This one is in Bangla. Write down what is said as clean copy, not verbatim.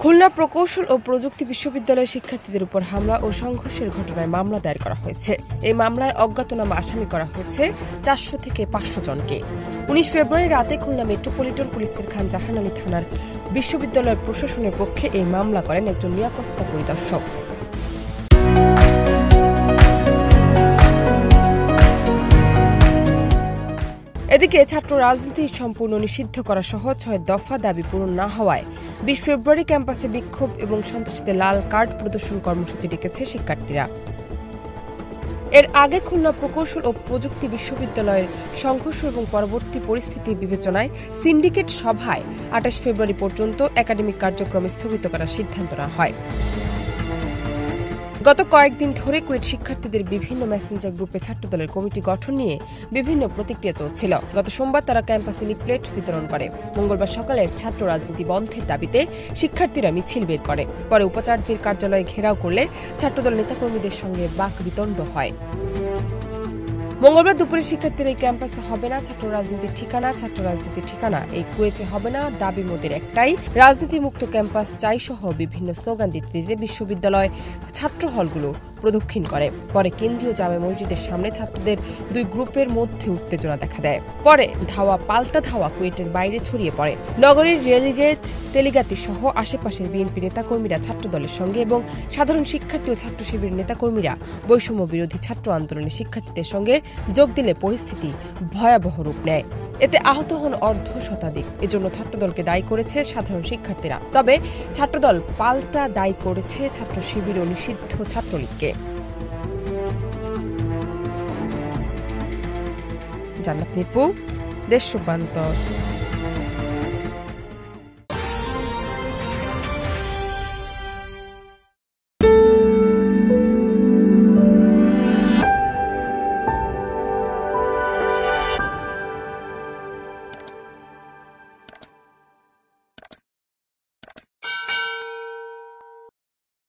খুলনা প্রকৌশল ও প্রযুক্তি বিশ্ববিদ্যালয়ের শিক্ষার্থীদের উপর হামলা ও সংঘর্ষের ঘটনায় মামলা দায়ের করা হয়েছে। এই মামলায় অজ্ঞাতনামা আসামি করা হয়েছে 400 থেকে 500 জনকে। 19 ফেব্রুয়ারি রাতে খুলনা মেট্রোপলিটন পুলিশের খান জাহান আলী থানার বিশ্ববিদ্যালয়ের প্রশাসনের পক্ষে এই মামলা করেন একজন নিরাপত্তা পরিদর্শক। এদিকে ছাত্র রাজনীতি সম্পূর্ণ নিষিদ্ধ করা সহ 6 দফা দাবি পূরণ না হওয়ায় 20 ফেব্রুয়ারি ক্যাম্পাসে বিক্ষোভ এবং সন্ত্রাসীদের লাল কার্ড প্রদর্শন কর্মসূচি ডেকেছে শিক্ষার্থীরা। এর আগে খুলনা প্রকৌশল ও প্রযুক্তি বিশ্ববিদ্যালয়ের সংঘর্ষ এবং পরবর্তী পরিস্থিতি বিবেচনায় সিন্ডিকেট সভায় 28 ফেব্রুয়ারি পর্যন্ত একাডেমিক কার্যক্রম স্থগিত করার সিদ্ধান্ত নেওয়া হয়। গত কয়েকদিন ধরে কুয়েট শিক্ষার্থীদের বিভিন্ন মেসেঞ্জার গ্রুপে ছাত্রদলের কমিটি গঠন নিয়ে বিভিন্ন প্রতিক্রিয়া চলছিল। গত সোমবার তারা ক্যাম্পাসে লিফলেট বিতরণ করে। মঙ্গলবার সকালের ছাত্র রাজনীতি বন্ধের দাবিতে শিক্ষার্থীরা মিছিল বের করে। পরে উপাচার্যের কার্যালয়ে ঘেরাও করলে ছাত্রদল নেতাকর্মীদের সঙ্গে বাকবিতণ্ড হয়। মঙ্গলবার দুপুরে শিক্ষার্থীরা এই ক্যাম্পাসে হবে না ছাত্র রাজনীতির ঠিকানা, ছাত্র রাজনীতির ঠিকানা এই কুয়েটে হবে না, দাবি মোদের একটাই, রাজনীতি মুক্ত ক্যাম্পাস চাই সহ বিভিন্ন স্লোগান দিতে দিতে বিশ্ববিদ্যালয় ছাত্র হলগুলো প্রদক্ষিণ করে। পরে কেন্দ্রীয় জামে মসজিদের সামনে ছাত্রদের দুই গ্রুপের মধ্যে উত্তেজনা দেখা দেয়। পরে ধাওয়া পাল্টা ধাওয়া কুয়েটের বাইরে ছড়িয়ে পড়ে। নগরীর রেলগেট, তেলিগাতি সহ আশেপাশের বিএনপি নেতাকর্মীরা ছাত্রদলের সঙ্গে এবং সাধারণ শিক্ষার্থী ও ছাত্র শিবিরের নেতাকর্মীরা বৈষম্য বিরোধী ছাত্র আন্দোলনের শিক্ষার্থীদের সঙ্গে যোগ দিলে পরিস্থিতি ভয়াবহ রূপ নেয়। এতে আহত হন অর্ধ শতাধিক। এজন্য ছাত্রদলকে দায়ী করেছে সাধারণ শিক্ষার্থীরা। তবে ছাত্রদল পাল্টা দায়ী করেছে ছাত্র শিবির ও নিষিদ্ধ ছাত্রলীগকে। জান্নাত নিপু, দেশ রূপান্তর।